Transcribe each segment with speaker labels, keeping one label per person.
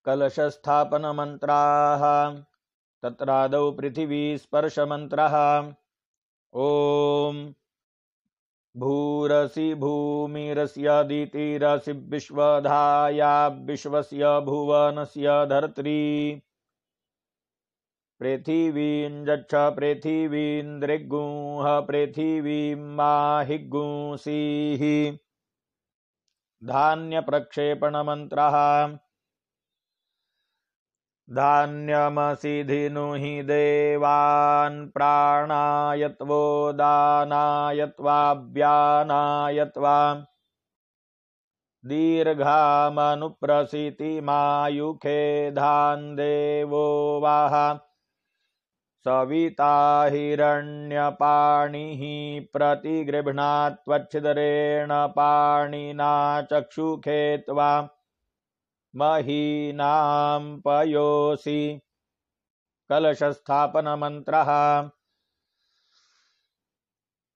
Speaker 1: कलशस्थापनमन्त्राः तत्रादौ पृथिवी स्पर्शमन्त्रः ॐ भूरसि भूमिरस्यदितिरसि विश्वधाया विश्वस्य भुवनस्य धर्त्री पृथिवीं यच्छ पृथिवीं दृग्गुंह पृथिवीं माहिगुंसीः धान्यप्रक्षेपणमन्त्रः धान्यमसि धिनुहि देवान् प्राणायत्वो दानायत्वाभ्यानायत्वा दीर्घामनुप्रसितिमायुखे धान् देवो वाह सविता हिरण्यपाणिः प्रतिगृह्णात्वच्छिद्रेण पाणिना चक्षुखे त्वा महीनां पयोसि कलशस्थापनमन्त्रः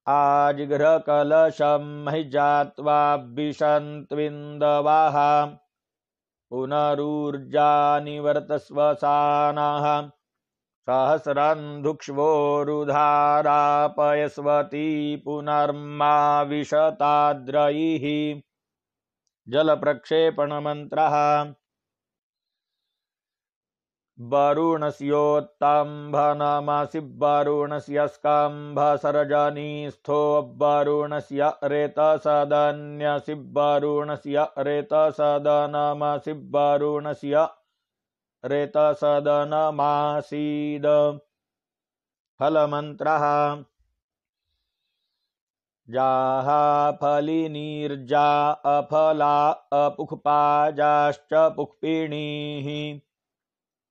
Speaker 1: आजिघ्रकलशं महिजात्वा विशन्त्विन्दवाः पुनरुर्जानिवर्तस्वसानाः सहस्रन्धुक्ष्वोरुधारापयस्वती पुनर्मा विशताद्रयिः जलप्रक्षेपणमन्त्रः वरुणस्योत्तम्भनमसि वरुणस्य स्कम्भसर्जनीस्थो वरुणस्य रेतसदन्यसि वरुणस्य रेतसदनमसि वरुणस्य रेतसदनमासीद फलमन्त्रः जाहा फलिनीर्जा अफला अपुष्पाजाश्च पुष्पिणीः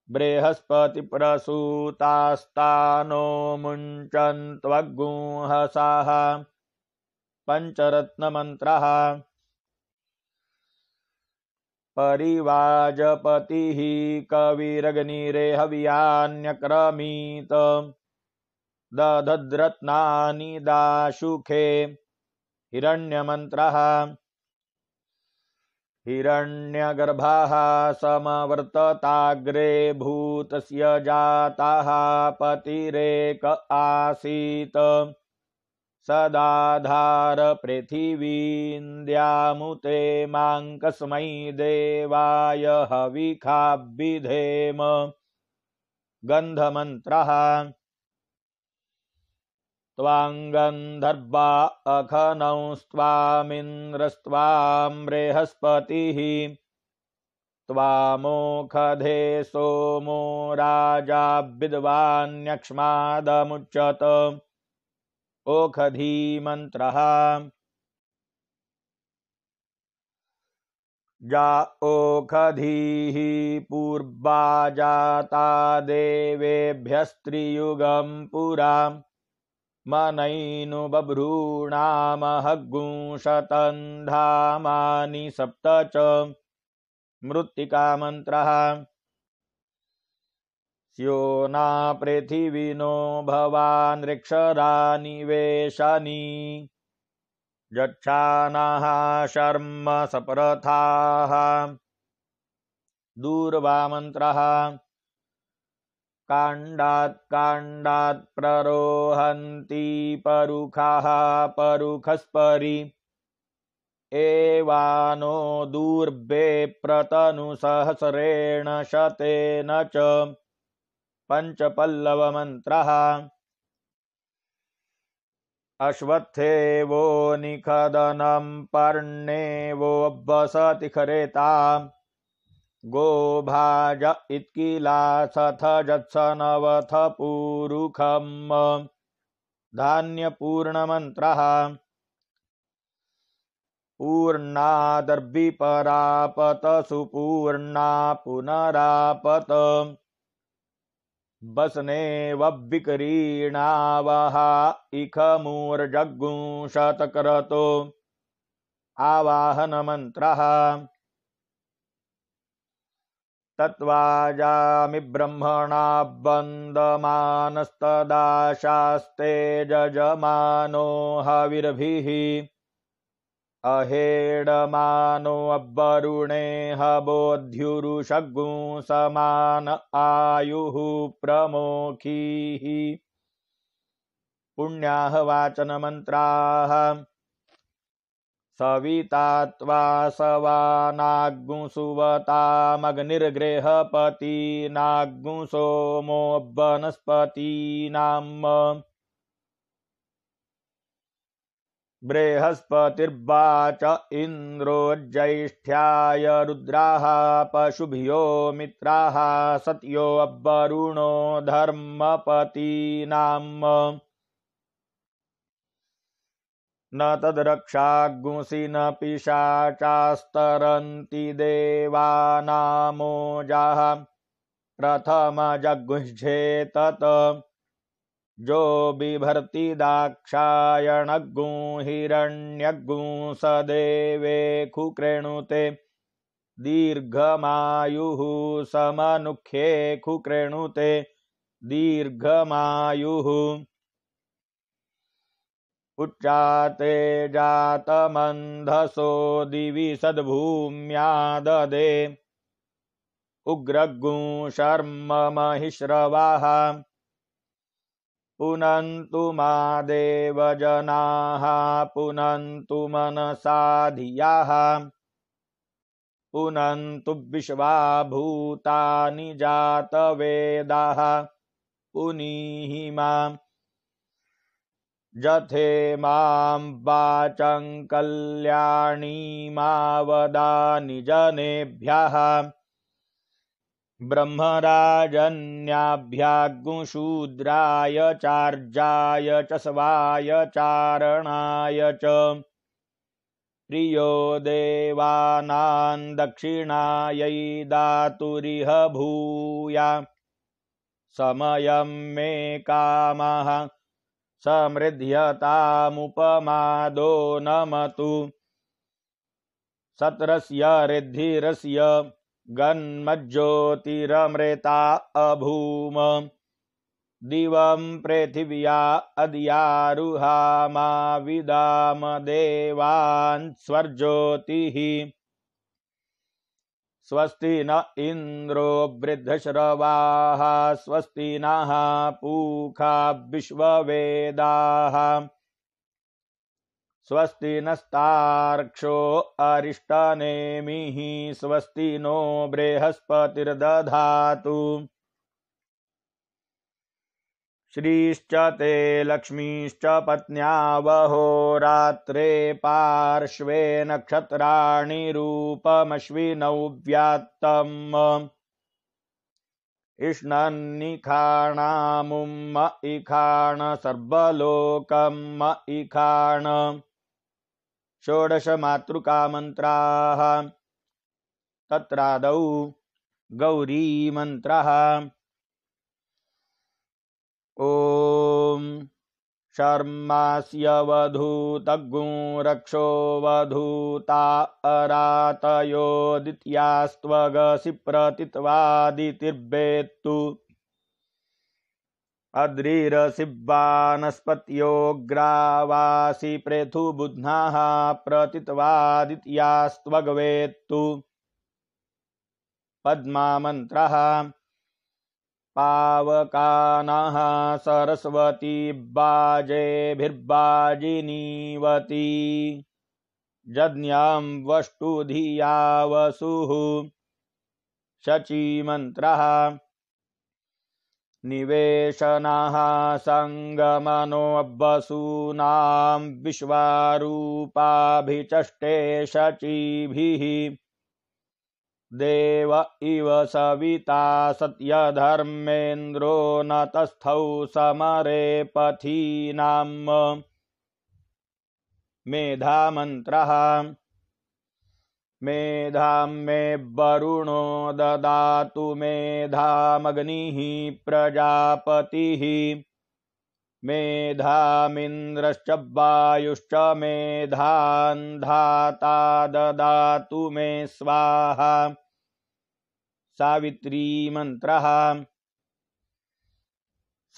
Speaker 1: बृहस्पतिप्रसूतास्तानो मुञ्चन्त्वग्गुंहसाः पञ्चरत्नमन्त्रः परिवाजपतिः कविरग्निरेहव्यान्यक्रमीत दधद्रत्नानि दाशुखे हिरण्यमन्त्रः हिरण्यगर्भः समवर्तताग्रे भूतस्य जातः पतिरेक आसीत् सदाधार पृथिवीन्द्यामुते माङ्कस्मै देवाय हविखाभिधेम गन्धमन्त्रः त्वाङ्गन्धर्वा अखनौस्त्वामिन्द्रस्त्वां बृहस्पतिः त्वामोखधे सोमो राजा विद्वान्यक्ष्मादमुच्यत ओखधीमन्त्रः जा ओखधीः पूर्वा जाता देवेभ्यस्त्रियुगं पुरा मनैनु बभ्रूणामहग्गुंशतन्धामानि सप्त च मृत्तिकामन्त्रः स्योना पृथिविनो भवानृक्षरानिवेशनी यच्छानाः शर्म सप्रथाः दूर्वामन्त्रः काण्डात् काण्डात् प्ररोहन्ति परुखाः परुखस्परि एवानो दूर्भे प्रतनुसहस्रेण शतेन च पञ्चपल्लवमन्त्रः अश्वत्थेवो निखदनं पर्णेवो वसति खरेताम् गोभाज इत्किलासथ जत्सनवथ पूरुखम् धान्यपूर्णमन्त्रः पूर्णादर्भिपरापत सुपूर्णा पुनरापत बसनेव विकरीणावहा इखमूर्जग्गुंशतक्रतो आवाहनमन्त्रः तत्वाजामि ब्रह्मणा वन्दमानस्तदा शास्ते जजमानो हविर्भिः अहेडमानो अब्बरुणे हबोध्युरुषग्गुं समान आयुः प्रमोखीः पुण्याः वाचनमन्त्राः सविता त्वा सवानाग्गुं सुवतामग्निर्गृहपतिनाग्गुं सोमो वनस्पतीनाम् बृहस्पतिर्वाच इन्द्रो ज्यैष्ठ्याय रुद्राः पशुभ्यो मित्राः सत्यो अब्बरुणो धर्मपतीनाम् न तद्रक्षाग्गुंसि न पिशाचास्तरन्ति देवानामोजाः प्रथमजगुंश्चेतत् जो बिभर्ति दाक्षायणग्गुं हिरण्यग्गुं स देवेखु कृणुते दीर्घमायुः समनुख्येखु कृणुते दीर्घमायुः उच्चाते जातमन्धसो दिवि सद्भूम्या ददे उग्रग्गुं शर्म महिश्रवाः पुनन्तु मा देवजनाः पुनन्तु मनसा धियाः पुनन्तु विश्वा भूतानि जातवेदाः पुनीहि माम् जथे मां वाचं कल्याणीमावदानि जनेभ्यः ब्रह्मराजन्याभ्याग्गुशूद्राय चार्जाय च स्वाय चारणाय च प्रियो देवानां दक्षिणायै दातुरिह भूया समयं मे कामः समृद्ध्यतामुपमादो नमतु सत्रस्य रिद्धिरस्य गन्मज्ज्योतिरमृता अभूम दिवं पृथिव्या अद्यारुहामा विदाम देवान् स्वर्ज्योतिः स्वस्ति न इन्द्रो वृद्धश्रवाः स्वस्ति नः पूषा विश्ववेदाः स्वस्ति नस्तार्क्ष्यो अरिष्टनेमिः स्वस्ति नो बृहस्पतिर्दधातु श्रीश्च ते लक्ष्मीश्च पत्न्यावहोरात्रे पार्श्वे नक्षत्राणि रूपमश्विनौ व्यात्तम् इष्णन्निखाणामुम इखाण सर्वलोकम् इखाण षोडश मातृका मंत्राः तत्रादौ गौरी मंत्रः ओम शर्मास्य वधूतग्गुं रक्षो वधूता अरातयोदित्यास्त्वगसि प्रतित्वादितिर्वेत्तु अद्रिरसिब्बानस्पत्योग्रावासि पृथु बुध्नाः प्रतित्वादित्यास्त्वगवेत्तु पद्मामन्त्रः पावकानः सरस्वती बाजेभिर्बाजिनीवती जज्ञं वष्टुधिया वसुः शचीमन्त्रः निवेशनः संगमनोऽवसूनां विश्वारूपाभिचष्टे शचीभिः देव इव सविता सत्यधर्मेन्द्रो नतस्थौ समरे पथीनाम् मेधामन्त्रः मेधां मे वरुणो ददातु मेधामग्निः प्रजापतिः मेधामिन्द्रश्च वायुश्च मेधान्धाता ददातु मे स्वाहा सावित्री मंत्रः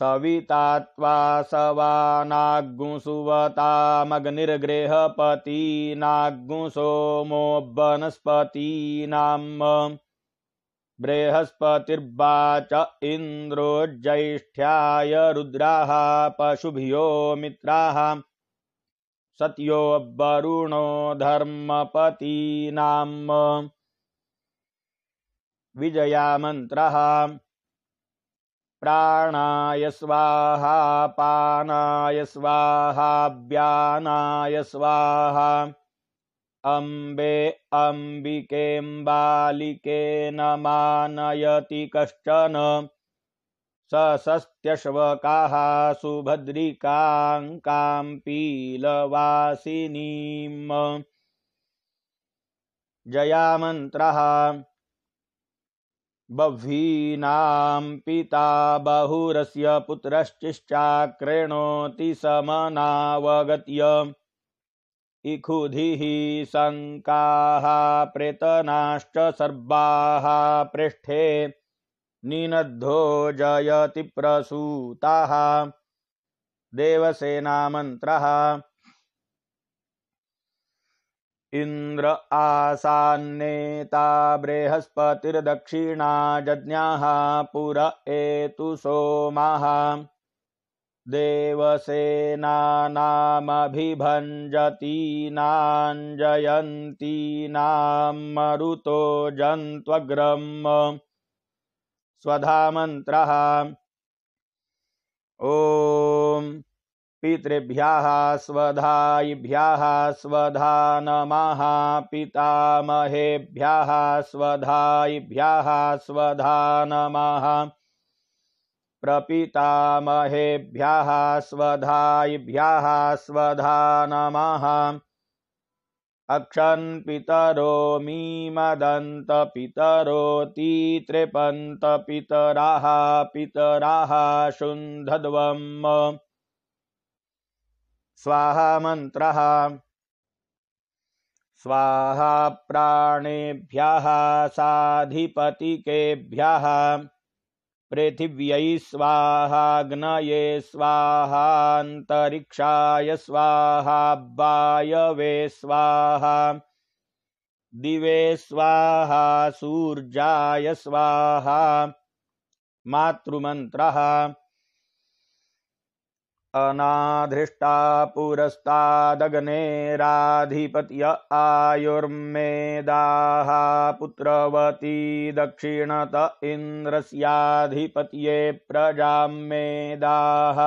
Speaker 1: सविता त्वा सवानाग्गुंसुवतामग्निर्गृहपतीनाग्गुं सोमो वनस्पतीनां बृहस्पतिर्वाच इन्द्रो ज्येष्ठ्याय रुद्राः पशुभ्यो मित्राः सत्यो वरुणो धर्मपतीनां विजयामन्त्रः प्राणाय स्वाहा पानाय स्वाहा व्यानाय स्वाहा अम्बे अम्बिकेऽम्बालिकेन मानयति कश्चन सस्त्यश्वकाः सुभद्रिकां कां पीलवासिनीम् जयामन्त्रः बह्वीनां पिता बहुरस्य पुत्रश्चिश्चाकृणोति समनावगत्य इखुधिः शङ्काः प्रेतनाश्च सर्वाः पृष्ठे निनद्धो जयति प्रसूताः देवसेनामन्त्रः इन्द्र आसान्नेता बृहस्पतिर्दक्षिणा जज्ञाः पुर एतु सोमाः देवसेनानामभिभञ्जतीनां जयन्तीनां मरुतो जन्त्वग्रम् स्वधामन्त्रः ॐ पितृभ्यः स्वधायिभ्यः स्वधा नमः पितामहेभ्यः स्वधायिभ्यः स्वधा नमः प्रपितामहेभ्यः स्वधायिभ्यः स्वधा नमः अक्षन् पितरो मीमदन्त पितरोति तृपन्त पितराः पितराः शुन्धध्वम् स्वाहा मन्त्रः स्वाहा प्राणेभ्यः साधिपतिकेभ्यः पृथिव्यै स्वाहाग्नये स्वाहान्तरिक्षाय स्वाहा वायवे स्वाहा दिवे स्वाहा सूर्याय स्वाहा मातृमन्त्रः अनाधृष्टा पुरस्तादग्नेराधिपत्य आयुर्मेदाः पुत्रवती दक्षिणत इन्द्रस्याधिपत्ये प्रजां मेदाः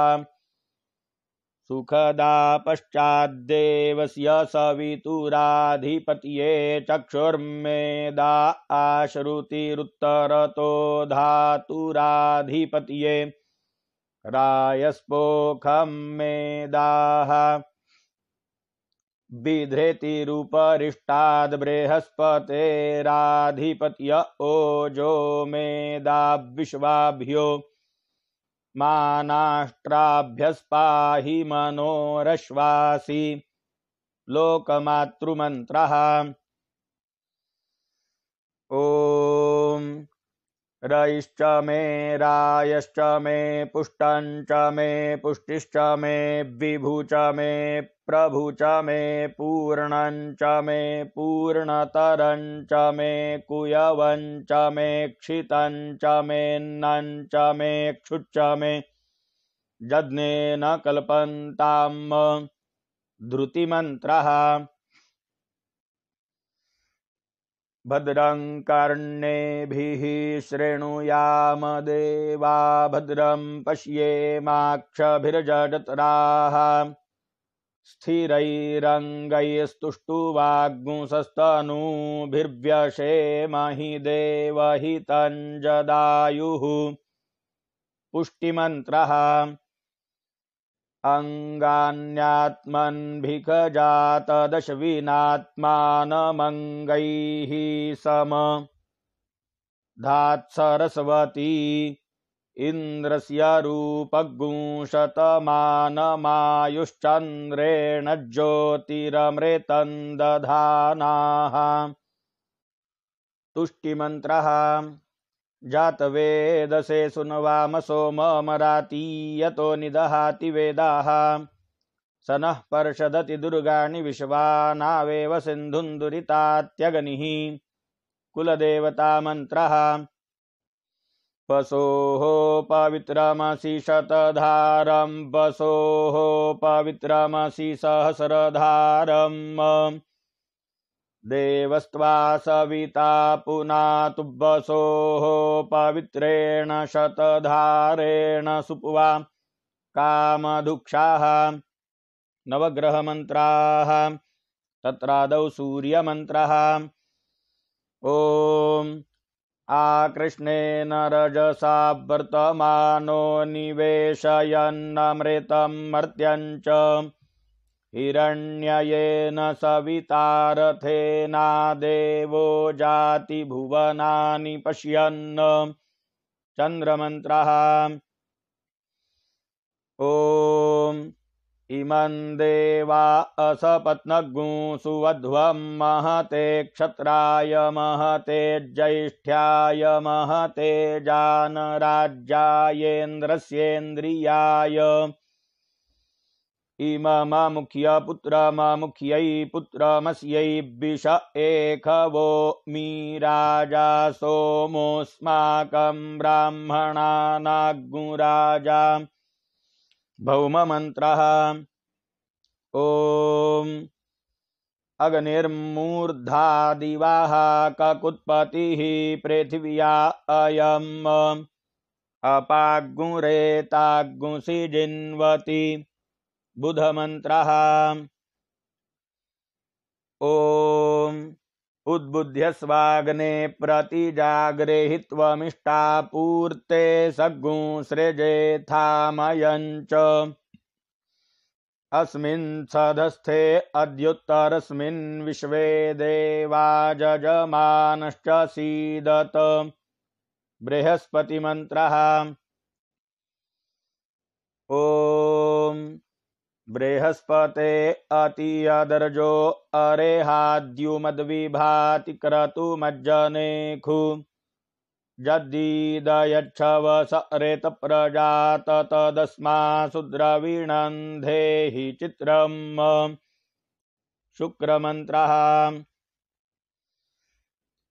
Speaker 1: सुखदा पश्चाद्देवस्य सवितुराधिपत्ये चक्षुर्मेदा आश्रुतिरुत्तरतो धातुराधिपत्ये रायस्पोखं मेदाः बिधृतिरुपरिष्टाद् बृहस्पतेराधिपत्य ओजो मेदा विश्वाभ्यो मानाष्ट्राभ्यस्पाहि मनोरश्वासि लोकमातृमन्त्रः ॐ रयिश्च मे रायश्च मे पुष्टञ्च मे पुष्टिश्च मे विभुच मे प्रभुच मे पूर्णञ्च मे पूर्णतरञ्च मे कुयवञ्च मे क्षितञ्च मेऽन्नञ्च मे क्षुच्च मे जज्ञेन कल्पन्ताम् धृतिमन्त्रः भद्रं कर्णेभिः शृणुयाम देवा भद्रं पश्येमाक्षभिर्जजत्राः स्थिरैरङ्गैस्तुष्टुवाग्मुंसस्तनूभिर्व्यशेमहि देवहितं जदायुः पुष्टिमन्त्रः अङ्गान्यात्मन्भिखजातदश्विनात्मानमङ्गैः सम धात्सरस्वती इन्द्रस्य रूपगुंशतमानमायुश्चन्द्रेण ज्योतिरमृतं दधानाः तुष्टिमन्त्रः जातवेदसे सुनवाम सोममराति यतो निदहाति वेदाः स नः पर्षदति दुर्गाणि विश्वानावेव सिन्धुन्दुरितात्यगनिः कुलदेवता मन्त्रः पशोः पवित्रमसि शतधारं पशोः पवित्रमसि सहस्रधारम् देवस्त्वा सविता पुनातु वसोः पवित्रेण शतधारेण सुप्वा कामधुक्षाः नवग्रहमन्त्राः तत्रादौ सूर्यमन्त्रः ॐ आकृष्णेन रजसा वर्तमानो निवेशयन्नमृतं मर्त्यं च हिरण्ययेन सवितारथेना देवो जाति भुवनानि पश्यन् चन्द्रमन्त्रः ॐ इमं देवा असपत्नग्ं सुवध्वं महते क्षत्राय महते ज्यैष्ठ्याय महते जानराज्यायेन्द्रस्येन्द्रियाय इमममुख्यपुत्रममुख्यै पुत्रमस्यै विष एकवो मीराजा सोमोऽस्माकं ब्राह्मणानाग्मुराजा भौममन्त्रः ॐ अग्निर्मूर्धा दिवाः ककुत्पतिः पृथिव्या अयम् अपाग्मुरेताग्मुषि जिन्वति बुधमन्त्रः ॐ उद्बुध्यस्वाग्ने प्रतिजागृहीत्वमिष्टापूर्ते सग्गुं सृजेथामयं च अस्मिन् सदस्थे अद्युत्तरस्मिन् विश्वे देवा जजमानश्च सीदत बृहस्पतिमन्त्रः ॐ बृहस्पते अतियदर्जो अरेहाद्युमद्विभाति क्रतुमज्जनेखु जद्दीदयच्छवस रेतप्रजात तदस्मासु द्रविणन्धेहि चित्रम् शुक्रमन्त्रः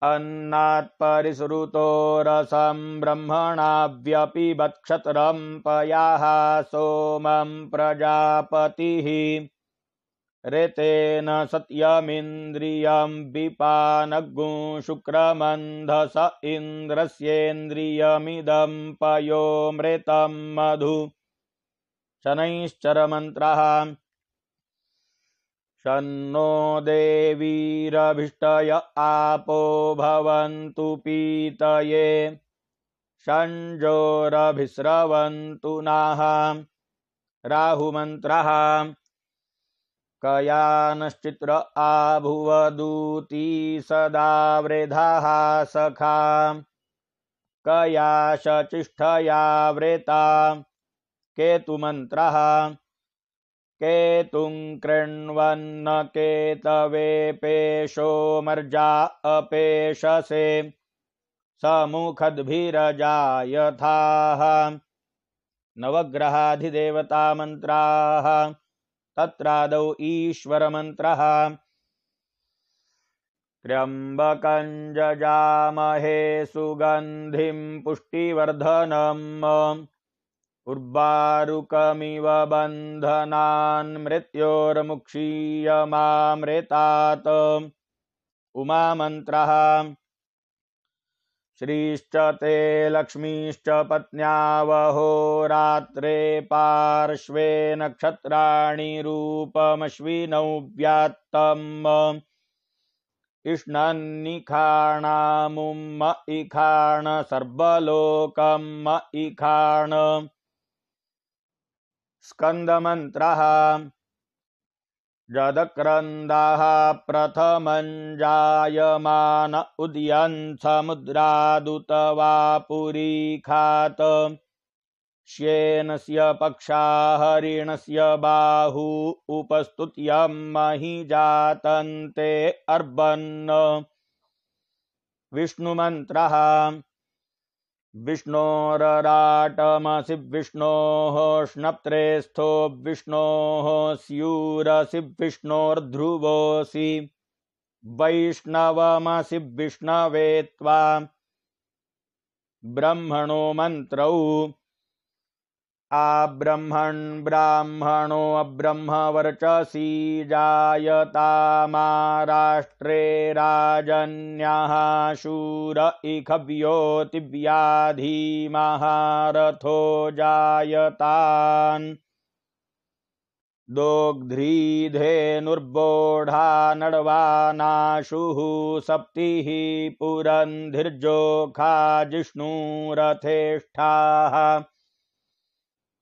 Speaker 1: अन्नात् परिसृतो रसं ब्रह्मणाव्यपिबत्क्षत्रं पयाः सोमं प्रजापतिः ऋतेन सत्यमिन्द्रियं विपानग्ं शुक्रमन्धस इन्द्रस्येन्द्रियमिदं पयोमृतं मधु शनैश्चरमन्त्रः शन्नो देवीरभिष्टय आपो भवन्तु पीतये शञ्जोरभिस्रवन्तु नाः राहुमन्त्रः कयानश्चित्र आभुवदूती सदा वृधाः सखा कयाशचिष्ठया वृता केतुमन्त्रः केतुं कृण्वन्न केतवेपेशो मर्जा अपेशसे समुखद्भिरजायथाः नवग्रहाधिदेवतामन्त्राः तत्रादौ ईश्वरमन्त्रः त्र्यम्बकं जजामहे सुगन्धिं पुष्टिवर्धनम् उर्वारुकमिव बन्धनान् मृत्योर्मुक्षीयमामृतात् उमामन्त्रः श्रीश्च ते लक्ष्मीश्च पत्न्यावहो रात्रे पार्श्वे नक्षत्राणि रूपमश्विनौ व्यात्तम् इष्णन्निखाणामुम्म इखाण सर्वलोकम् इखाण स्कन्दमन्त्रः जदक्रन्दाः प्रथमं जायमान उदयन् समुद्रादुत वा पुरीखात् श्येनस्य पक्षा हरिणस्य बाहु उपस्तुत्यं महि जातन्ते अर्बन् विष्णुमन्त्रः विष्णोरराटमसि विष्णोः श्नप्त्रेस्थो विष्णोः स्यूरसि विष्णोर्ध्रुवोऽसि वैष्णवमसि विष्णवे त्वा ब्रह्मणो मन्त्रौ आब्रह्मन् ब्राह्मणो अब्रह्मवर्चसी जायतामाराष्ट्रे राजन्यः शूर इखव्योतिव्याधीमहारथो जायतान् दोग्ध्रीधेनुर्बोढा नड्वानाशुः सप्तिः पुरन्धिर्जोखा जिष्णुरथेष्ठाः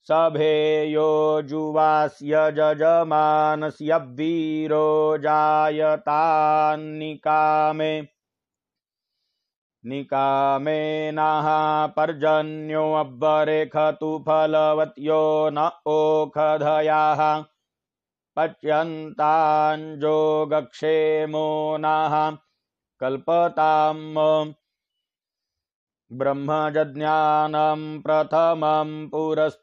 Speaker 1: सभेयो जुवास्य जजमानस्य वीरो जायतान्निकामे निकामेनाः पर्जन्यो अब्बरेखतु फलवत्यो न ओखधयाः पच्यन्ताञ्जोगक्षेमो नः कल्पताम् ब्रह्मजज्ञानं प्रथमं पुरस्ताद्विसीमतः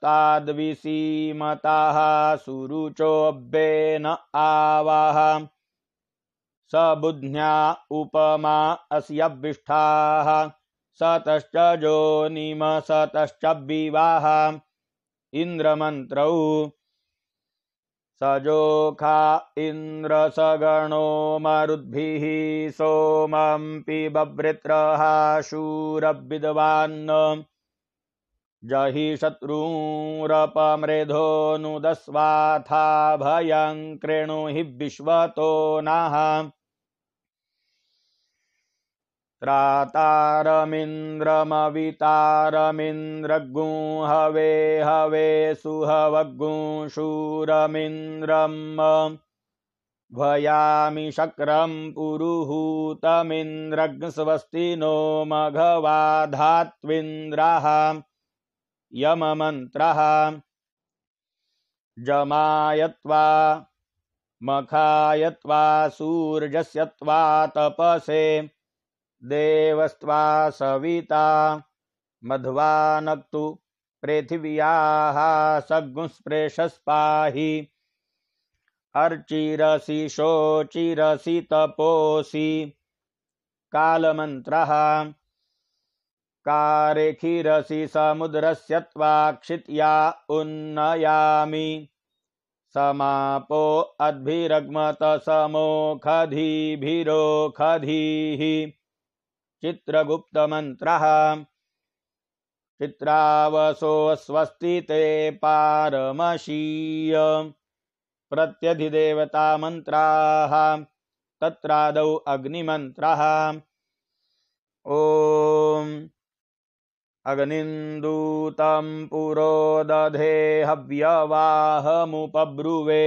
Speaker 1: सुरुचोऽब्बेन आवाह स बुद्ध्या उपमा अस्यविष्ठाः सतश्च जोनिम सतश्च विवाह इन्द्रमन्त्रौ सजोखा इन्द्रसगणो मरुद्भिः सोमं पिबवृत्रः शूरविद्वान् जहि शत्रूरपमृधोऽनुदस्वाथा भयं कृणुहि विश्वतो नः त्रातारमिन्द्रमवितारमिन्द्रगुं हवे हवे सुहवगुं शूरमिन्द्रम् भयामि शक्रं पुरुहूतमिन्द्रग्स्वस्ति नो मघवाधात्विन्द्रः यममन्त्रः जमायत्वा मखायत्वा सूर्यस्य त्वा तपसे देवस्त्वा सविता मध्वानक्तु पृथिव्याः सगुंस्पृशस्पाहि अर्चिरसि शोचिरसि तपोसि कालमन्त्रः कारेखिरसि समुद्रस्य त्वा क्षित्या उन्नयामि समापो अद्भिरग्मत समोखधीभिरोखधीः चित्रगुप्तमन्त्रः चित्रावसो स्वस्ति ते पारमशीय प्रत्यधिदेवतामन्त्राः तत्रादौ अग्निमन्त्रः ॐ अग्निन्दूतं पुरोदधे हव्यवाहमुपब्रुवे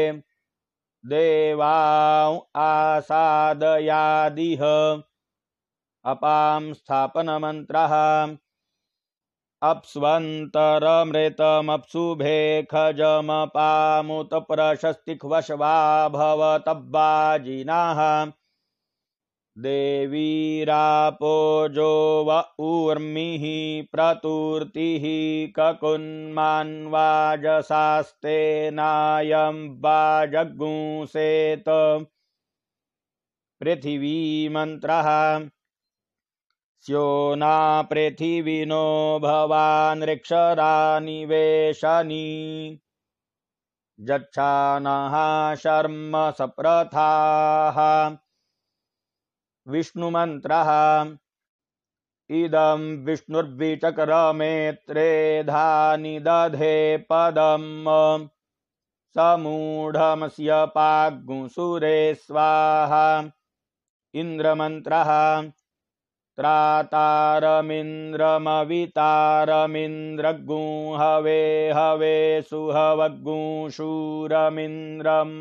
Speaker 1: देवां आसादयादिह अपां स्थापनमन्त्रः अप्स्वन्तरमृतमप्सुभे खजमपामुत प्रशस्तिक्वशवा भवतब्बाजिनाः देवीरापोजो व ऊर्मिः प्रतुर्तिः ककुन्मान्वाजसास्तेनायं वाजगुंसेत पृथिवीमन्त्रः स्योना पृथिविनो भवानृक्षरानिवेशनी जच्छानः शर्म सप्रथाः विष्णुमन्त्रः इदं विष्णुर्विचक्रमेत्रेधानि दधे पदम् समूढमस्य पाग्गुंसुरे स्वाहा इन्द्रमन्त्रः त्रातारमिन्द्रमवितारमिन्द्रगुं हवे हवे सुहवगुं शूरमिन्द्रम्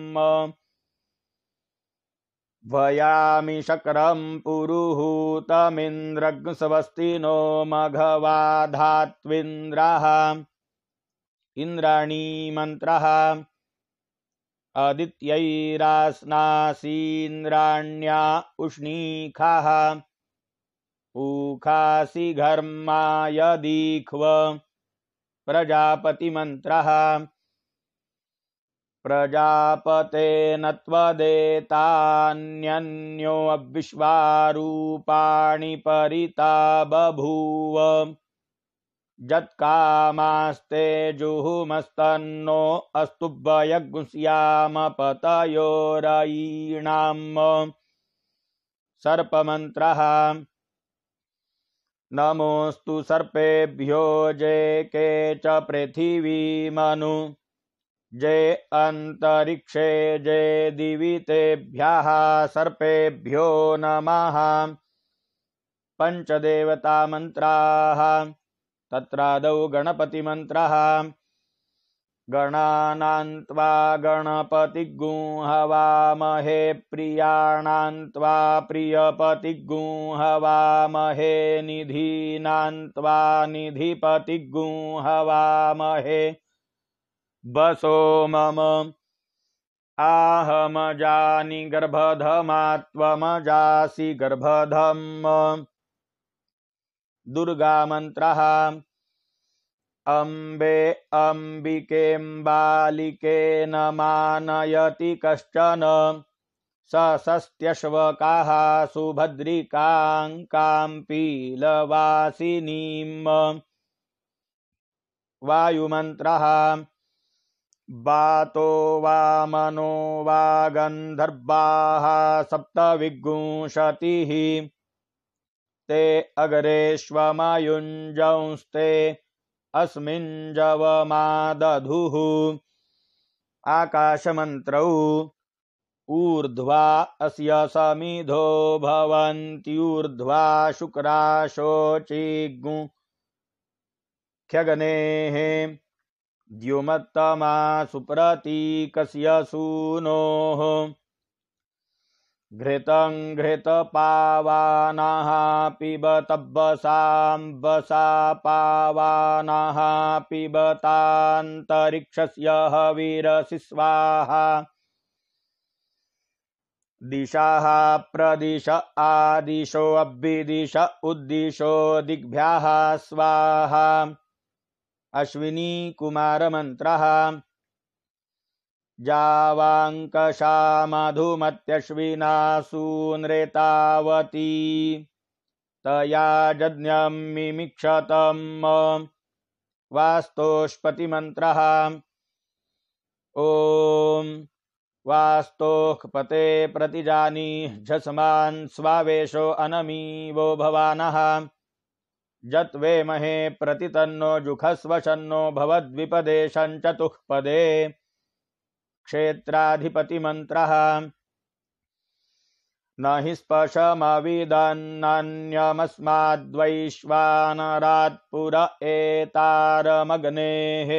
Speaker 1: भयामि शक्रं पुरुहूतमिन्द्रग्स्वस्ति नो मघवाधात्विन्द्रः इन्द्राणीमन्त्रः अदित्यैरास्नासीन्द्राण्या उष्णीखाः उखासि घर्माय दीख्व प्रजापतिमन्त्रः प्रजापतेन त्वदेतान्यन्यो विश्वारूपाणि परिता बभूव जत्कामास्ते जुहुमस्तन्नो अस्तुभ्यग्स्याम पतयोरयीणाम् सर्पमन्त्रः नमोऽस्तु सर्पेभ्यो जे के च पृथिवीमनु जे अंतरिक्षे जे दिवि तेभ्यः सर्पेभ्यो नमः पंचदेवता मंत्राः तत्रादौ गणपतिमन्त्रः गणानां त्वा गणपतिगुं हवामहे प्रियाणां त्वा प्रियपतिगुं हवामहे निधीनां त्वा निधिपतिगुं हवामहे बसो मम आहमजानि गर्भधमा त्वमजासि गर्भधम् दुर्गा मंत्रः अम्बे अम्बिकेऽम्बालिकेन मानयति कश्चन सस्त्यश्वकाः सुभद्रिकां पीलवासिनीम् वायुमन्त्रः वातो वा मनो वा गन्धर्वाः सप्तविंशतिः ते अग्रेष्वमयुञ्जंस्ते अस्मिञ्जवमादधुः आकाशमन्त्रौ ऊर्ध्वा अस्य समिधो भवन्त्यूर्ध्वा शुक्राशोचिगुं ख्यग्नेः द्युमत्तमा सुप्रतीकस्य सूनोः घृतं घृतपावानाः पिबतब्बसाम्बसा पावानाः पिबतान्तरिक्षस्य हविरसि स्वाहा दिशाः प्रदिश आदिशो अभ्यदिश उद्दिशो दिग्भ्यः स्वाहा अश्विनी कुमार मंत्रः जावांकशा मधुमत्यश्विना सूनृतावती तया यज्ञं मिमिक्षतम् वास्तोष्पतिमन्त्रः ॐ वास्तोःपते प्रतिजानी झस्मान् स्वावेशो अनमीवो भवानः जत्वेमहे प्रतितन्नो जुखस्वशन्नो भवद्विपदे शञ्चतुःपदे क्षेत्राधिपतिमन्त्रः न हि स्पशमविदन्नन्यमस्माद्वैश्वानरात् पुर एतारमग्नेः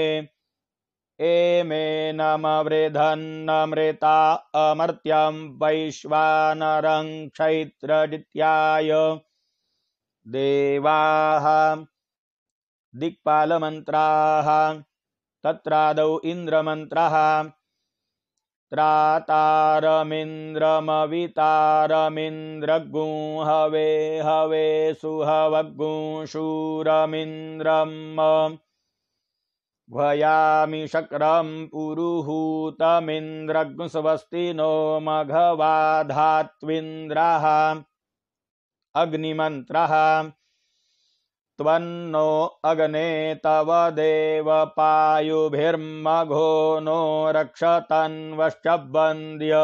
Speaker 1: एमेनमवृधन्नमृता अमर्त्यं वैश्वानरं क्षैत्रजित्याय देवाः दिक्पालमन्त्राः तत्रादौ इन्द्रमन्त्रः त्रातारमिन्द्रमवितारमिन्द्रगुं हवे हवे सुहवगुं शूरमिन्द्रम् भयामि शक्रं पुरुहूतमिन्द्रगुं स्वस्ति नो मघवाधात्विन्द्रः अग्निमन्त्रः त्वन्नो अग्ने तव देव पायुभिर्मघो नो रक्षतन्वश्चबन्द्य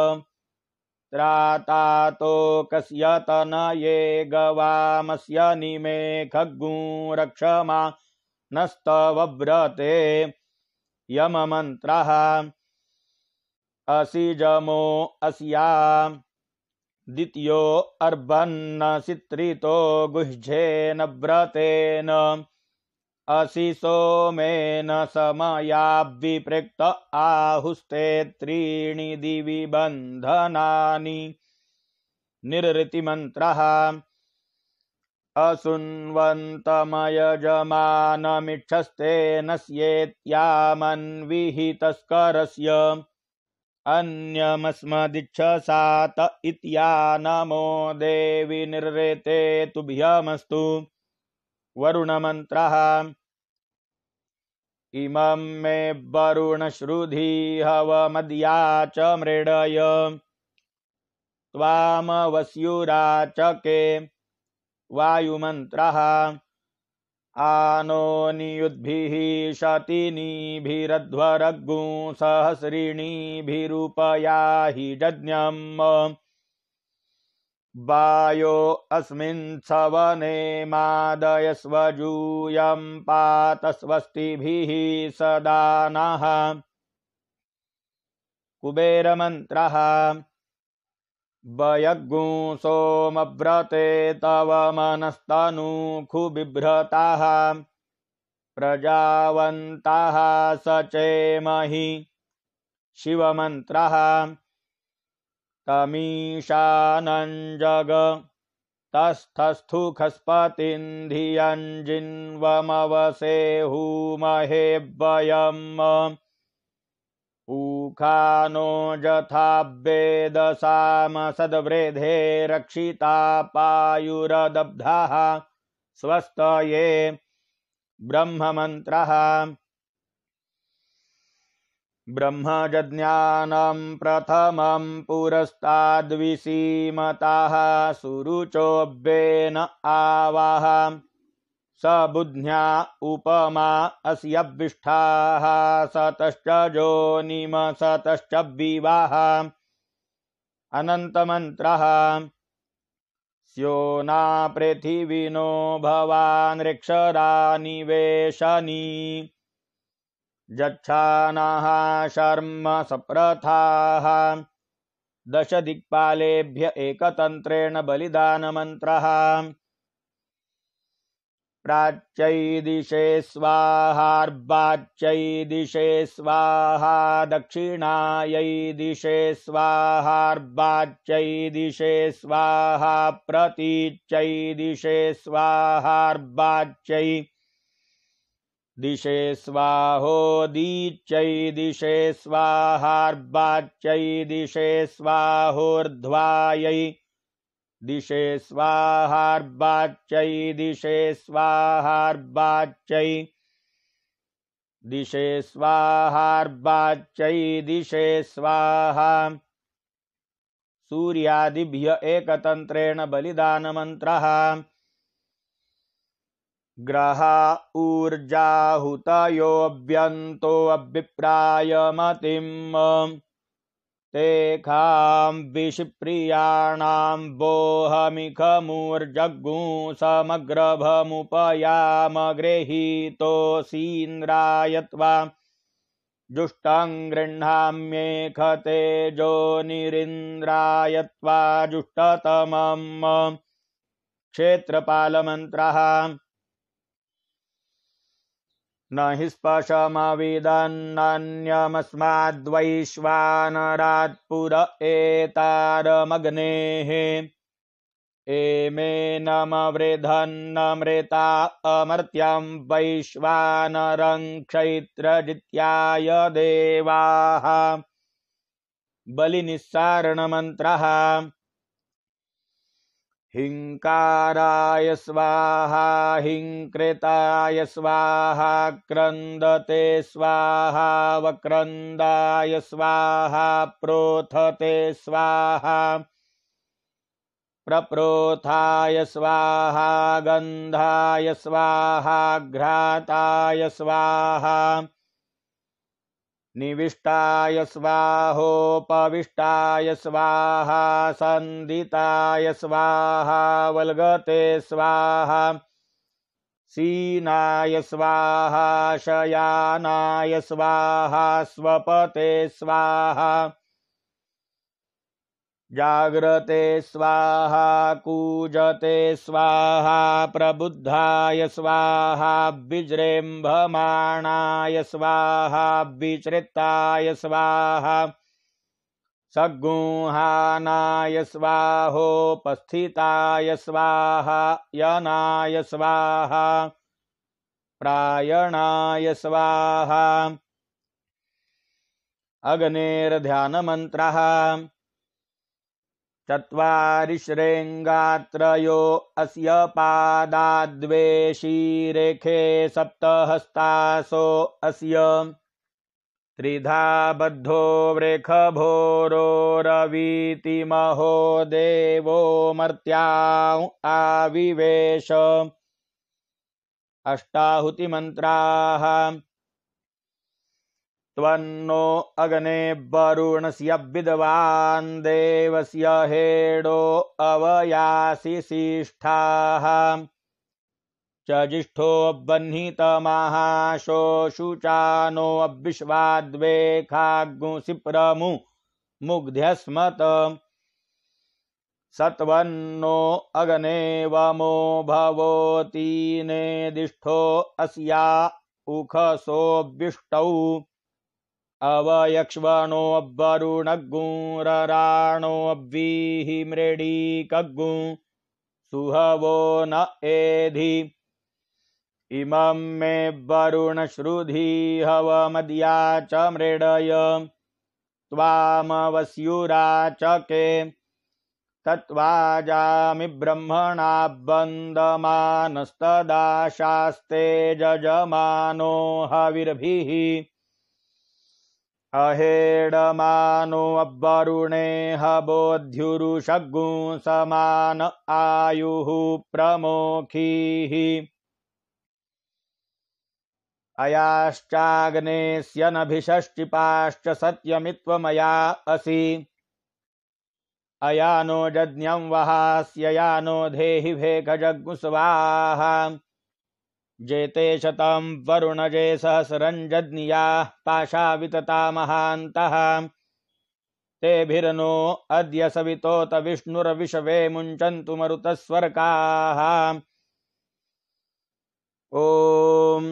Speaker 1: त्रातातोकस्य तनये गवामस्य निमे खग्गुं रक्षमा नस्तवव्रते यममन्त्रः असिजमो अस्या द्वितीयो अर्बन्न सित्रितो गुह्येन व्रतेन असि सोमेन समयाविपृक्त आहुस्ते त्रीणि दिवि बन्धनानि निरृतिमन्त्रः असुन्वन्तमयजमानमिक्षस्ते नस्येत्यामन्विहितस्करस्य अन्यमस्मदिच्छसात इत्या नमो देवी निर्रेते तुभ्यमस्तु वरुणमन्त्रः इमं मे वरुणश्रुधी हवमद्या च मृडय त्वामवस्युराचके वायुमन्त्रः आनो नियुद्भिः शतिनीभिरध्वरग्गुं सहस्रिणीभिरूपयाहि यज्ञम् वायो अस्मिन् सवने मादयस्वजूयं पात स्वस्तिभिः सदा नः कुबेरमन्त्रः वयग्गुं सोमव्रते तव मनस्तनूखुबिभ्रताः प्रजावन्ताः सचेमहि शिवमन्त्रः तमीशानं जगतस्थस्थु खस्पतिं धियं जिन्वमवसेहुमहे वयम् ऊखानो जथाभ्येदसामसद्वृधे रक्षिता पायुरदब्धाः स्वस्तये ब्रह्ममन्त्रः ब्रह्मजज्ञानं प्रथमं पुरस्ताद्विसीमताः सुरुचोऽव्येन आवाह स बुद्ध्या उपमा अस्यभिष्ठाः सतश्च जोनिमसतश्च विवाह अनन्तमन्त्रः स्योना पृथिविनो भवानृक्षरानिवेशनी जच्छानाः शर्म सप्रथाः दश दिक्पालेभ्य एकतन्त्रेण बलिदानमन्त्रः प्राच्यै दिशे स्वाहार्वाच्यै दिशे स्वाहा दक्षिणायै दिशे स्वाहार्वाच्यै दिशे स्वाहा प्रतीच्यै दिशे स्वाहार्वाच्यै दिशे स्वाहोदीच्यै दिशे स्वाहार्वाच्यै दिशे स्वाहोर्ध्वायै दिशे स्वाहार्वाच्यै दिशे स्वाहार्वाच्यै दिशे स्वाहार्वाच्यै दिशे स्वाहा सूर्यादिभ्य एकतन्त्रेण बलिदानमन्त्रः ग्रहा ऊर्जाहुतयोऽभ्यन्तोऽभिप्रायमतिम् तेखां विषप्रियाणां बोहमिखमूर्जग्गुं समग्रभमुपयाम गृहीतोऽसीन्द्राय त्वा जुष्टं गृह्णाम्येखतेजो निरिन्द्राय त्वा जुष्टतमम् क्षेत्रपालमन्त्रः न हि स्पशमविदन्नन्यमस्माद्वैश्वानरात् पुर एतारमग्नेः एमेनमवृधन्नमृता अमर्त्यं वैश्वानरं क्षैत्रजित्याय देवाः बलिनिस्सारणमन्त्रः हिंकाराय स्वाहा हिंकृताय स्वाहा क्रन्दते स्वाहा वक्रन्दाय स्वाहा प्रोथते स्वाहा प्रप्रोथाय स्वाहा गन्धाय स्वाहा घ्राताय स्वाहा निविष्टाय स्वाहोपविष्टाय स्वाहा संदिताय स्वाहा वल्गते स्वाहा सीनाय स्वाहा शयानाय स्वाहा स्वपते स्वाहा जाग्रते स्वाहा कूजते स्वाहा प्रबुद्धाय स्वाहा विजृम्भमाणाय स्वाहा विचृताय स्वाहा सगुहानाय स्वाहोपस्थिताय स्वाहा यनाय स्वाहा प्रायणाय स्वाहा अग्नेर्ध्यानमन्त्रः चत्वारि श्रेङ्गात्रयो अस्य पादाद्वे शीरेखे सप्तहस्तासो अस्य त्रिधा बद्धो वृषभोरोरवीति महो देवो मर्त्यां आविवेश अष्टाहुतिमन्त्राः त्वन्नो अग्ने वरुणस्य विद्वान् देवस्य हेडो अवयासि सिष्ठाः चजिष्ठो बह्नितमहाशोषुचानो अविश्वाद्वे खाग्गुसिप्रमु मुग्ध्यस्मत सत्वन्नो अग्ने वमो भवोति नेदिष्ठो अस्या उखसोऽव्युष्टौ अवयक्ष्वणो वरुणगुरराणो अव्वीहि मृडीकग्गु सुहवो न एधि इमं मे वरुण श्रुधि हवमद्या च मृडय त्वामवस्युराचके तत्वाजामि ब्रह्मणा वन्दमानस्तदा शास्ते जजमानो हविर्भिः अहेडमानो अवरुणे हवोऽध्युरुषग्गु समान आयुः प्रमोखीः अयाश्चाग्नेस्य नभिषष्टिपाश्च सत्यमित्वमया असि अयानो यज्ञं वहास्ययानो देहि भेकजग्गु स्वाहा जेते शतं वरुणजे सहस्रञ्जज्ञियाः पाशा वितता महान्तः तेभिर्नो अद्य सवितोत विष्णुर्विशवे मुञ्चन्तु मरुतस्वर्काः ॐ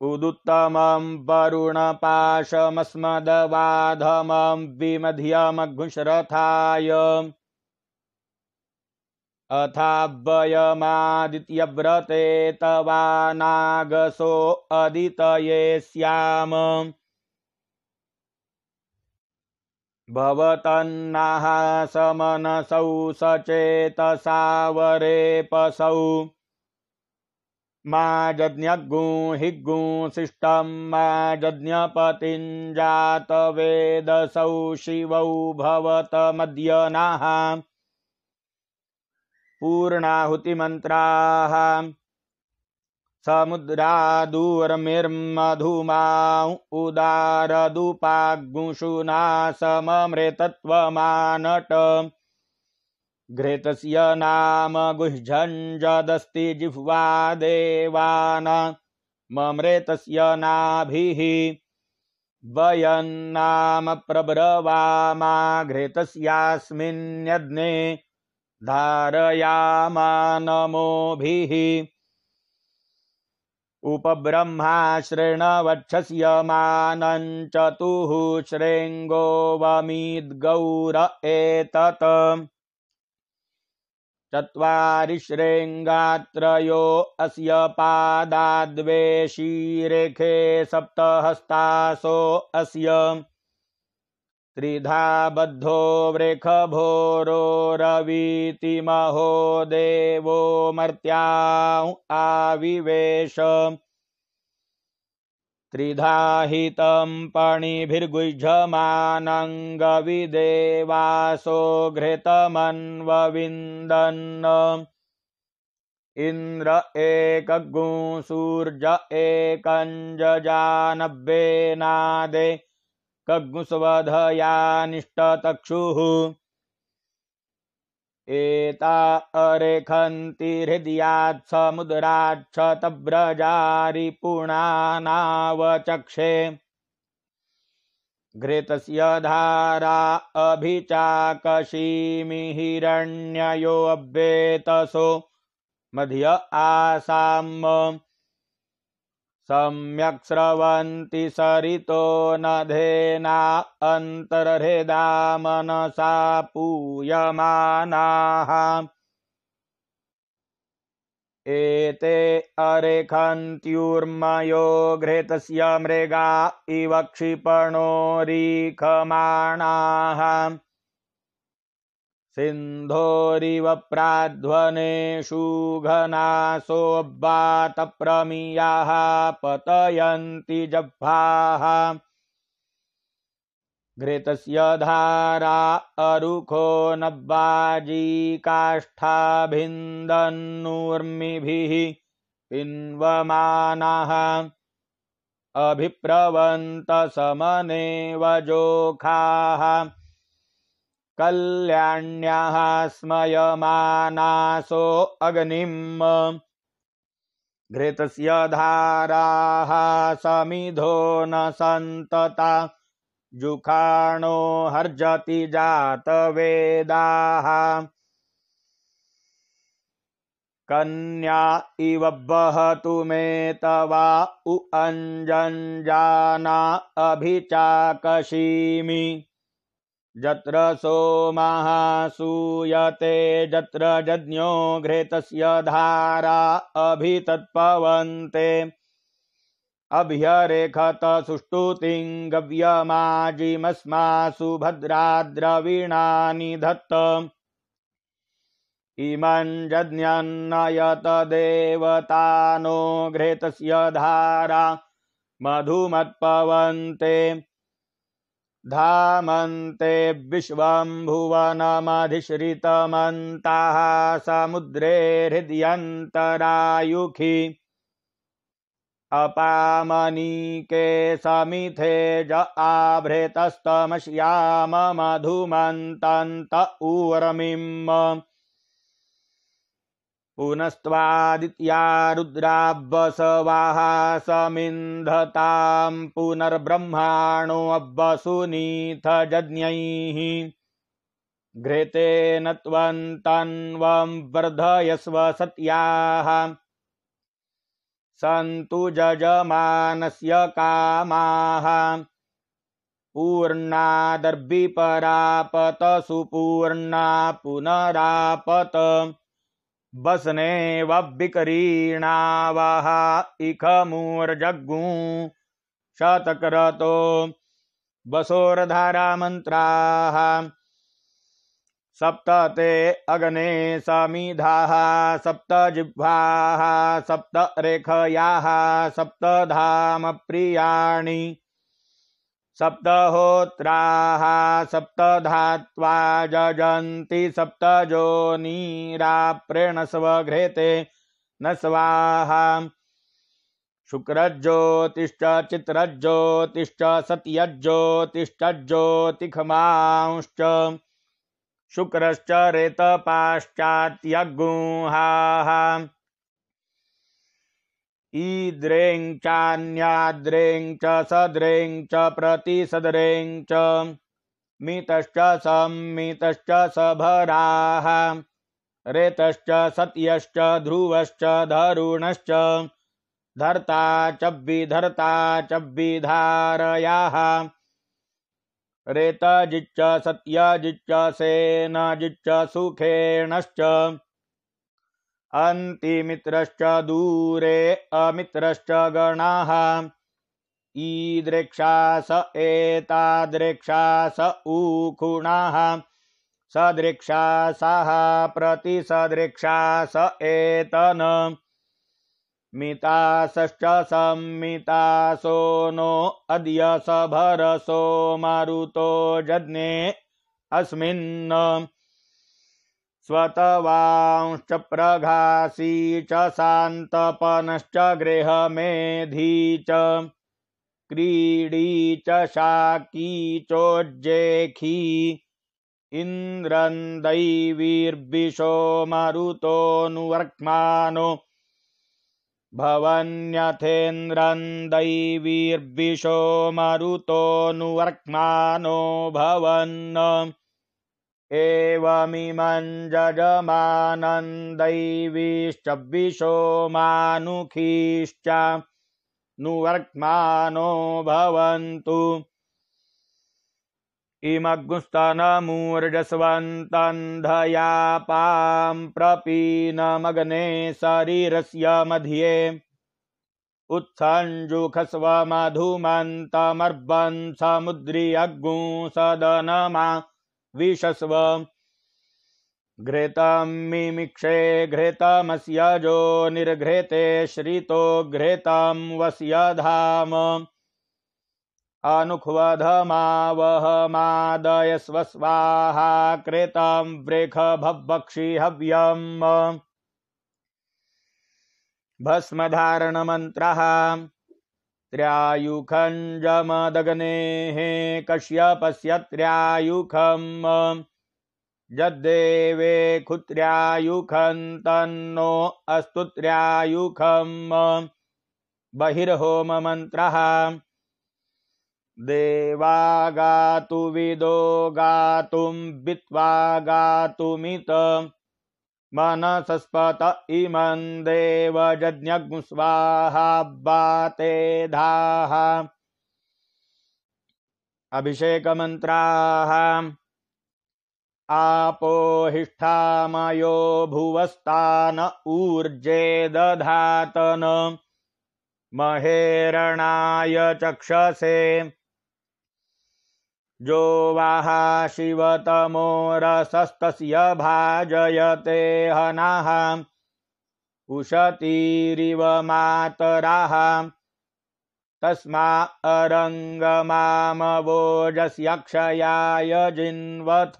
Speaker 1: उदुत्तमं वरुणपाशमस्मदवाधमं विमध्यमघुश्रथाय अथाव्ययमादित्यव्रते तवानागसो अदितये स्याम भवतन्नाः समनसौ सचेतसावरेपसौ मा जज्ञगुं हिग्गुं शिष्टं मा जज्ञपतिञ्जातवेदसौ शिवौ भवतमद्यनाः पूर्णाहुतिमन्त्राः समुद्रादूर्मिर्मधुमां उदारदुपाग्गुषुना सममृतत्वमानट घृतस्य नाम गुह्यञ्जदस्ति जिह्वा देवान ममृतस्य नाभिः वयन्नाम प्रब्रवामा घृतस्यास्मिन्यग्ने धारयामा नमोभिः उपब्रह्मा शृण्वक्षस्य मानं चतुः श्रेङ्गो वमीद्गौर एतत् चत्वारि श्रेङ्गात्रयो अस्य पादाद्वे शीरेखे सप्तहस्तासो अस्य त्रिधा बद्धो वृषभोरोरवीति महो देवो मर्त्यां आविवेश त्रिधा हितं पणिभिर्गुह्यमानं गविदेवासो घृतमन्वविन्दन् इन्द्र एकग्गु सूर्य एकञ्जजानव्येनादे कग्गुस्वधयानिष्टतक्षुः एता अरेखन्ति हृदयात् समुद्राच्छतव्रजारिपुणानावचक्षे घृतस्य धारा अभिचाकशीमि हिरण्ययो अव्येतसो मध्य आसाम् सम्यक् स्रवन्ति सरितो नधेना अन्तर्हृदा मनसा पूयमानाः एते अरेखन्त्युर्मयो घृतस्य मृगा इव क्षिपणोरीखमाणाः सिन्धोरिव प्राध्वनेषु घनासोऽब्बातप्रमियाः पतयन्ति जह्वाः घृतस्य धारा अरुखो नब्बाजी काष्ठाभिन्दन्नूर्मिभिः पिन्वमानाः अभिप्रवन्त समनेव जोखाः कल्याण्याः स्मयमानासो अग्निम् घृतस्य धाराः समिधो न सन्तता जुखाणो हर्जति जातवेदाः कन्या इव वहतु मे तवा उ अञ्जञ्जाना अभिचाकशीमि जत्र सोमः सूयते जत्र जज्ञो घृतस्य धारा अभितत्पवन्ते अभ्यरेखत सुष्टुतिं गव्यमाजिमस्मासु भद्राद्रवीणानि धत्त इमं जज्ञन्नयत देवतानो घृतस्य धारा मधुमत्पवन्ते धामन्ते विश्वं भुवनमधिश्रितमन्तः समुद्रे हृद्यन्तरायुखि अपामनीके समिथेज आभृतस्तमश्याम मधुमन्तन्त ऊर्मिम् पुनस्त्वादित्या रुद्राब्बसवाः समिन्धतां पुनर्ब्रह्माणोऽब्बसूनीथ जज्ञैः घृतेन त्वं तन्वं वर्धयस्व सत्याः सन्तु जजमानस्य कामाः पूर्णादर्भिपरापत सुपूर्णा पुनरापत वसनेव विकरीणावः इखमूर्जग्गू शतक्रतो वसोर्धारामन्त्राः सप्त ते अग्ने समिधाः सप्त जिह्वाः सप्त रेखयाः सप्त धाम प्रियाणि सप्त होत्राः सप्त धात्वा जजन्ति सप्त जोनिराप्रेणस्व घृते न स्वाहा शुक्रज्योतिश्च चित्रज्योतिश्च सत्यज्योतिश्च ज्योतिखमांश्च शुक्रश्च रेतपाश्चात्यगुहाः ईद्रें चान्याद्रें च सद्रें च प्रतिसद्रें च मितश्च सम्मितश्च सभराः रेतश्च सत्यश्च ध्रुवश्च धरुणश्च धर्ता च विधारयाः रेतजिच्च सत्यजिच्च सेनजिच्च सुखेणश्च अन्तिमित्रश्च दूरे अमित्रश्च गणाः ईदृक्षास एतादृक्षास ऊखुणाः सदृक्षासः प्रतिसदृक्षास एतन मितासश्च सम्मितासो नो अद्य सभरसो मरुतो जज्ञे अस्मिन् स्वतवांश्च प्रघासी च शान्तपनश्च गृहमेधी च क्रीडी च शाकी चोज्जेखी इन्द्रं दैवीर्विशो मरुतोऽनुवर्क्मानो भवन्यथेन्द्रं दैवीर्विशो मरुतोऽनुवर्क्मानो भवन् एवमिमं जजमानं दैवीश्च विशो मानुखीश्च नुवर्क्मानो भवन्तु इमग्मुस्तनमूर्जस्वन्तन्धयापां प्रपीनमग्ने शरीरस्य मध्ये उत्सञ्जुखस्व मधुमन्तमर्बन् समुद्रियग्गुंसदनमा विशस्व घृतं मिमिक्षे घृतमस्य जो निर्घृते श्रितो घृतं वस्य धाम अनुख्वधमावहमादयस्व स्वाहा कृतं वृख भवक्षि हव्यम् भस्मधारणमन्त्रः त्र्यायुखञ्जमदग्नेः कश्यपस्य त्र्यायुखम् यद्देवे खुत्र्यायुखं तन्नो अस्तु त्र्यायुखम् बहिर्होममन्त्रः देवा गातु विदो गातुं वित्वा गातुमित मनसस्पत इमं देवयज्ञं स्वाहा बाते धाः अभिषेकमन्त्राः आपोहिष्ठामयो भुवस्तान ऊर्जे दधातन महेरणाय चक्षसे जो वाहा शिवतमो रसस्तस्य भाजयते हनाः उशतीरिव मातराः तस्मा अरङ्गमामवोजस्यक्षयाय जिन्वथ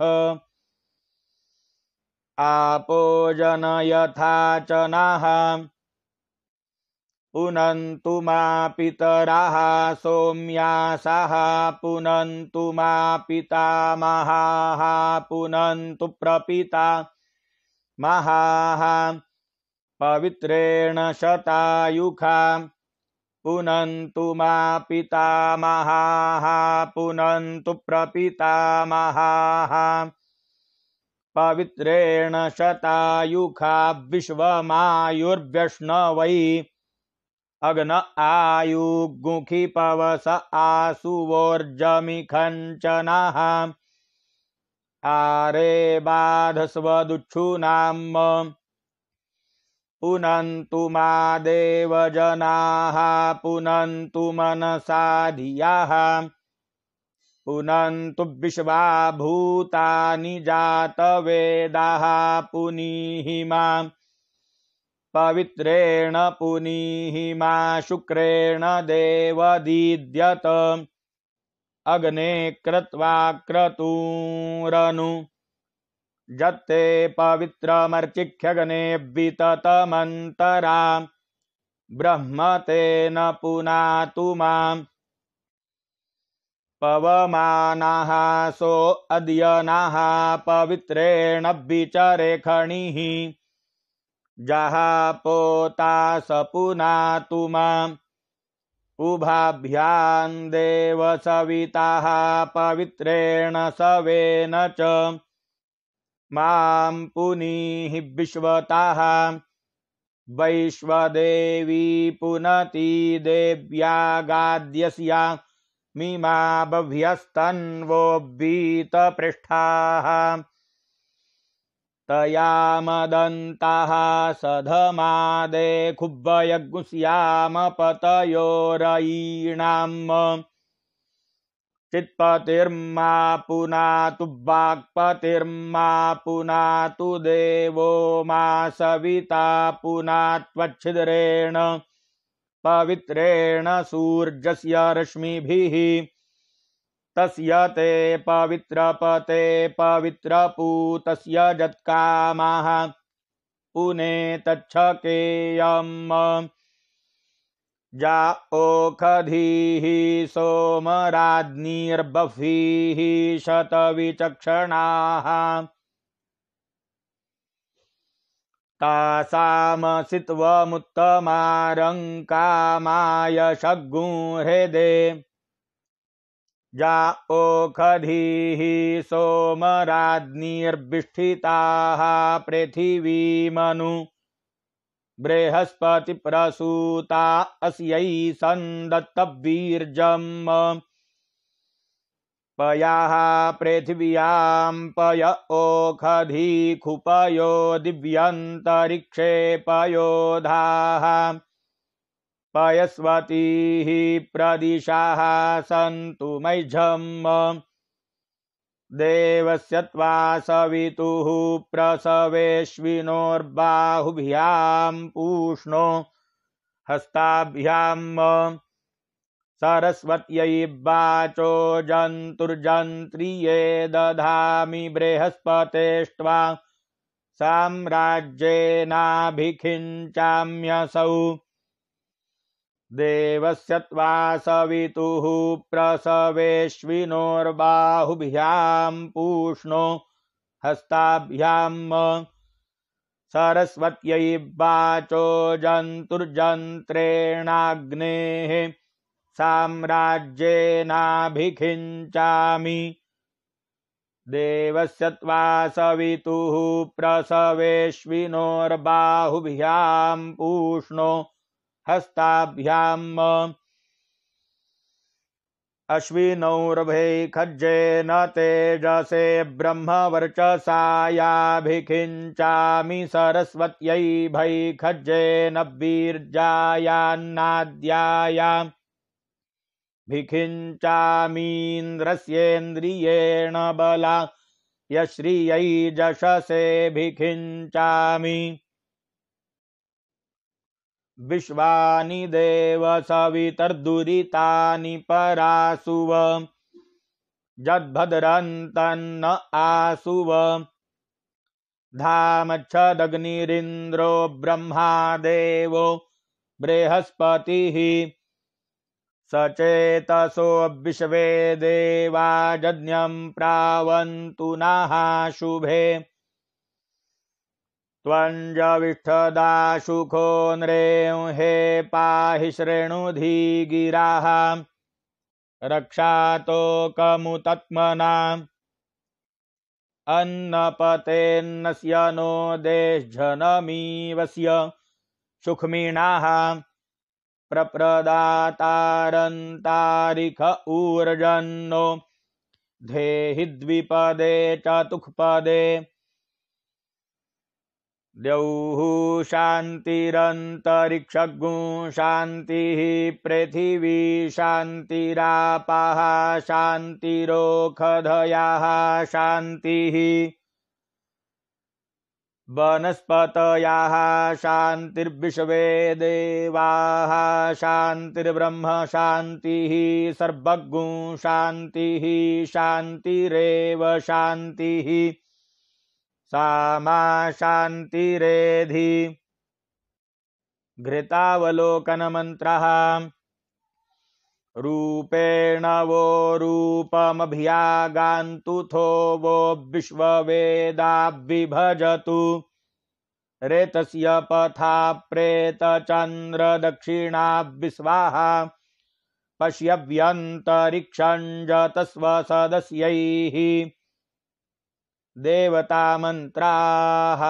Speaker 1: आपो जनयथा च नः पुनन्तु मा पितराः सोम्यासाः पुनन्तु मा पितामहाः पुनन्तु प्रपिता महाः पवित्रेण शतायुखा पुनन्तु मा पितामहाः पुनन्तु प्रपितामहाः पवित्रेण शतायुखा विश्वमायुर्व्यष्णवै अग्न आयुगुखि पवस आसुवोर्जमिखञ्चनः आरे बाधस्वदुच्छूनाम् पुनन्तु मा देवजनाः पुनन्तु मनसा धियाः पुनन्तु विश्वा भूतानि जातवेदाः पुनीहि मा पवित्रेण पुनीहि मा शुक्रेण देवदीद्यत अग्ने कृत्वा क्रतुरनु जत्ते पवित्रमर्चिख्यग्ने विततमन्तरा ब्रह्म तेन पुनातु माम् पवमानः सो अद्यनः पवित्रेण विचरेखणिः जहापोता स पुनातु माम् उभाभ्यां देव सविताः पवित्रेण सवेन च मां पुनीहि विश्वताः वैश्वदेवी पुनति देव्यागाद्यस्या मीमा बभ्यस्तन्वो बीतपृष्ठाः तया मदन्ताः सधमादे खुब्बयगुस्याम पतयोरयीणाम् चित्पतिर्मा पुनातु वाक्पतिर्मा पुनातु देवो मा सविता पुनात्वच्छिद्रेण पवित्रेण सूर्यस्य रश्मिभिः तस्य ते पवित्रपते पवित्रपूतस्य जत्कामाः पुनेतच्छकेयम् जा ओखधीः सोमराज्ञीर्बह्वीः शतविचक्षणाः तासामसित्वमुत्तमारङ्कामाय शग्गुंहृदे जा ओखधीः सोमराज्ञीर्विष्ठिताः पृथिवीमनु बृहस्पति प्रसूता अस्यै सन्दत्तवीर्यम् पयाः पृथिव्यां पय ओखधीखुपयो दिव्यन्तरिक्षे पयोधाः पयस्वतीः प्रदिशाः सन्तु मह्यम् देवस्य त्वा सवितुः प्रसवेश्विनोर्बाहुभ्यां पूष्णो हस्ताभ्याम् सरस्वत्यै वाचो जन्तुर्जन्त्रिये दधामि बृहस्पतेष्ट्वा साम्राज्येनाभिषिञ्चाम्यसौ देवस्य त्वा सवितुः प्रसवेश्विनोर्बाहुभ्यां पूष्णो हस्ताभ्याम् सरस्वत्यै वाचो जन्तुर्जन्त्रेणाग्नेः साम्राज्येनाभिषिञ्चामि देवस्य त्वा सवितुः प्रसवेश्विनोर्बाहुभ्यां पूष्णो हस्ताभ्याम् अश्विनौर्भे खज्जेन तेजसे ब्रह्मवर्चसायाभिषिञ्चामि सरस्वत्यै भै खज्जेन वीर्यायान्नाद्यायाभिषिञ्चामीन्द्रस्येन्द्रियेण बलाय श्रियै जशसेभिषिञ्चामि विश्वानि देव सवितर्दुरितानि परासुव जद्भद्रन्तन्न आसुव धामच्छदग्निरिन्द्रो ब्रह्मा देवो बृहस्पतिः सचेतसो विश्वे देवा यज्ञं प्रावन्तु नः शुभे त्वञ्जविष्ठदाशुखो नृंहे पाहि शृणुधिगिराः रक्षातोकमुतत्मना अन्नपतेन्नस्य नो देशजनमीवस्य सुखमिणाः प्रप्रदातारन्तारिख ऊर्जन्नो धेहि द्विपदे चतुःपदे द्यौः शान्तिरन्तरिक्षगुं शान्तिः पृथिवी शान्तिरापः शान्तिरोषधयः शान्तिः वनस्पतयः शान्तिर्विश्वे देवाः शान्तिर्ब्रह्म शान्तिः सर्वगुं शान्तिः शान्तिरेव शान्तिः सामा शान्तिरेधि घृतावलोकनमन्त्रः रूपेण वो रूपमभियागान्तुथो वो विश्ववेदाभिभजतु रेतस्य पथा प्रेतचन्द्रदक्षिणाभिस्वाहा पश्यव्यन्तरिक्षञ्जतस्व सदस्यैः देवता मंत्राः।